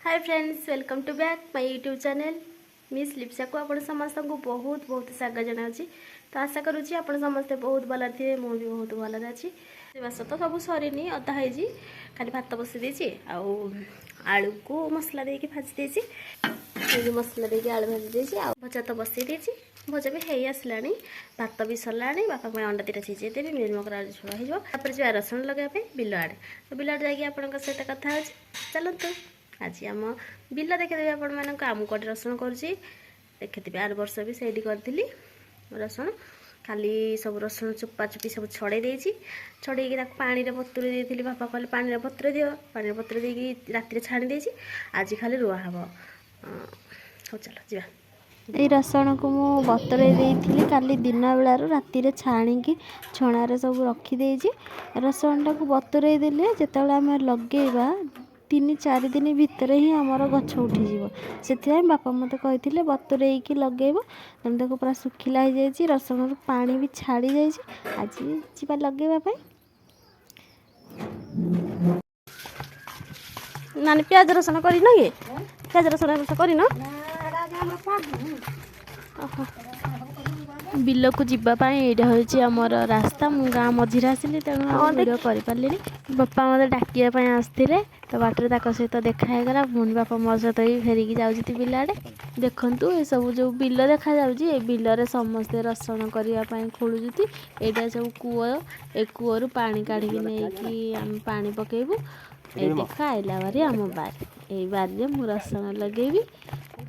Hi friends, welcome to back my YouTube channel miss Lipsa को आपण समस्त को बहुत बहुत स्वागत जनाऊँगी। तो आशा करुँची आप समस्ते बहुत भल थे, मुझे भी बहुत भल अच्छी। बस तो सब सरीनी अधा है, खाली भात बसई देती आलू को मसला देकी भाजी देती, मसला देकी आलू भाजी देती, भजा तो बसई देती, भजा भी है आसला, भात भी सरला। बापा मैं अंडा दीटा सीझे देवी, मिल मकर आलू झोल हो जा रसुण लगाइए बिल आड़े। तो बिल आड़े जाकि आप सहित कथा चलतु आज आम बिल देखिदेवी आपण मानक आम कटे रसुण करुँची देखिथे। आर वर्ष भी सही करी रसुण खाली सब रसुण चुपा चुपी सब छड़े छड़े पानी में बतुरे देती। बापा कहले पानी में बतुरे दियो, पानी में बतुरे देकी राति छाणी देती। आज खाली रुआ हम हो चलो जा। ये रसुण को मु बतुरे देती काली दिन बेलार राति छाणिकी छणारे सब रखीदे। रसुण टाक बतुरे देले जिते आम लगेवा 3-4 दिन भितर ही आमर गछ उठीज। से बापा मत कही बतुरे लगेब तेनाली पूरा सुखिला हो जाए, रसुण पानी भी छाड़ी जाए। आज जी लगेवा नानी प्याज रसुण कर प्याज रसुण कर बिल को जीवाई ये आमर रास्ता। मु गाँ मझीरे आसली तेणु वीडियो कर बापा मत डाकियापाई आसते। तो बाटर ताक सहित देखागला पुणी बापा मो सहित ही फेरिकी जाऊँ बिल आड़े। देखु ये सब जो बिल देखा जाए बिल समस्ते रसुण करने खोलुती। यहाँ सब कूଅ, ए कूअरु पानी काढ़ी नहीं आम पानी पकेबू। ये देख आइला बारी आम बारी, यही बारी मु रसुण लगेबी।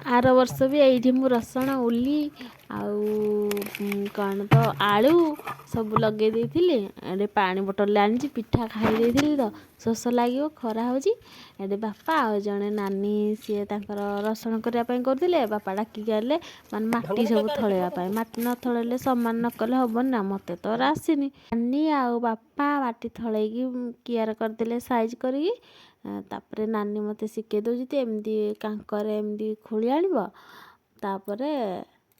आर वर्ष भी ये मु रसुण उली कौन तो आलू सब लगे देती। पानी बोतल आनी पिठा खाई तो शोष लगे खरा हो। बापा आ जड़े नानी सी रसुण करने करते। बापा डाकिक आले मान माटी सब थड़ाई, माटी न थड़े सामान न कले हेन ना, मत तो आसनी। नानी आ बापा माटी थड़ेकी कियार करदे साइज करी। तापरे नानी मत शिखे दूसरी एमती कांकर एमती खोली आपर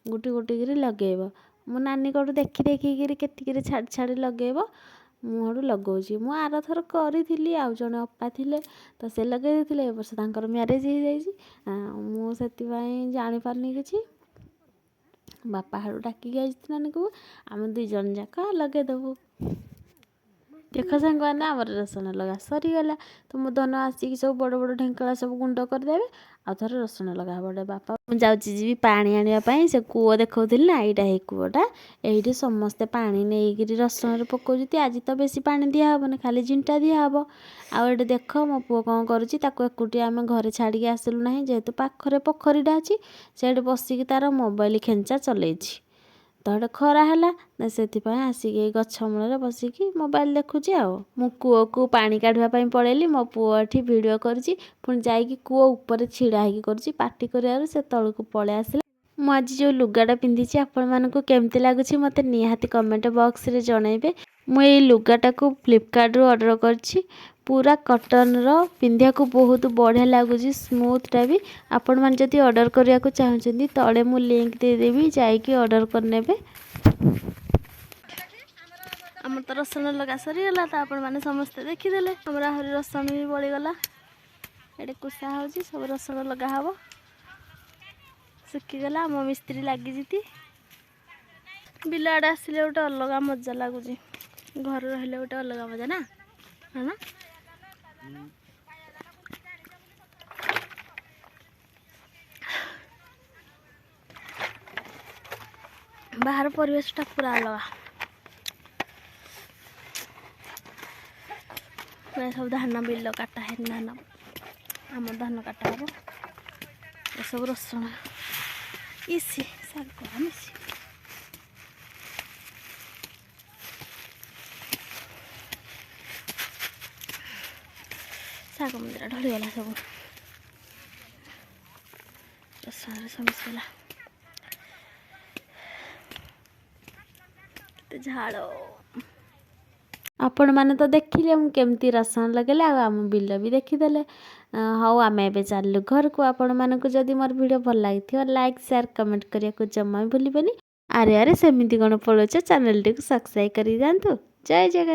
गुटी गुटी कर लगेब। मो नानी कटू देखी देखिकी केतिकी छाड़ी छाड़ी लगेब। मुझे लगाऊँ मु आर थर करी जड़े अपा थे तो से लगे देते। वर्ष तर म्यारेज हो जापारनी कि बापा हाड़ू डाकिक आई नानी को आम 2 जन जाक लगेदेबू। देख सांग मैंने आम रसुण लगा सरीगला। तो मो धन आसिक सब बड़ बड़ ढेंकला सब गुंड करदे। आ थोड़े रसुण लगा बड़े बापा मुझे पानी आने से कूଅ देखी ना। यहाँ कूअटा ये समस्ते पानी नहीं रसुण पकाउती। आज तो बेसी पानी दिहबन, खाली जिंटा दिहब। आउ देख मो पुओ कौन करुँची आम घरे छाड़ी आसलु ना, जेहेतु पाखरे पोखरीटा अच्छी से बसिक तार मोबाइल खेंचा चलई। तो ये खरा है से आसिक गछ मूल बसिक मोबाइल देखुची। मु कूओ को पानी काढ़ापी पड़ेली, मो पुओ एठी वीडियो करुँची पुणी जाइकी कूओ ऊपर छिड़ा होगी करुँची। पार्टी कर से तलू पलि आसला। मु आज जो लुगाटा पिंधि आपण मानक केमती लगुच मत निहाती कमेंट बॉक्स रे जनइबे। मु ये लुगाटा को फ्लिपकार्ट रू ऑर्डर करछि। पूरा कॉटन रो पिंधिया को बहुत बढ़िया लगुच, स्मूथटा भी। आपण मान जदि ऑर्डर करिया को चाहउछन्ती तळे मु लिंक दे देबी, जाइकी ऑर्डर करनेबे। आम तो रसुण लगा सरीगला। तो आपण माने समस्ते देखीदेले हमरा हरी रसुण भी बळीगला। ये कुसा हो सब रसुण लगा हब, सुखीगला। आम मिस्त्री लगी जीती बिल आड़े आसिले गोटे अलग मजा लगुच। घर रहिले गोटे अलग मजा ना, है ना। बाहर परिवेशटा पूरा अलग। सब धान बिल काटा है, धान आम धान काटा हम सब रसुण इसी शाग मिसी शाग मंदिर ढलीगला सब रसुण सब मिसगला। झाड़ आपण मैंने तो देखिले मु केमती रसुण लगे आम बिल भी देखीदे। हाँ आम ए चलू घर को। आपण मानक जदि मोर वीडियो भल लगी लाइक शेयर कमेंट करने को जमा भी भूलिबेनी। आरे आरे सेमिति कौन पड़ोच चैनल टी सब्सक्राइब कर दिखाँ। जय जगन्नाथ।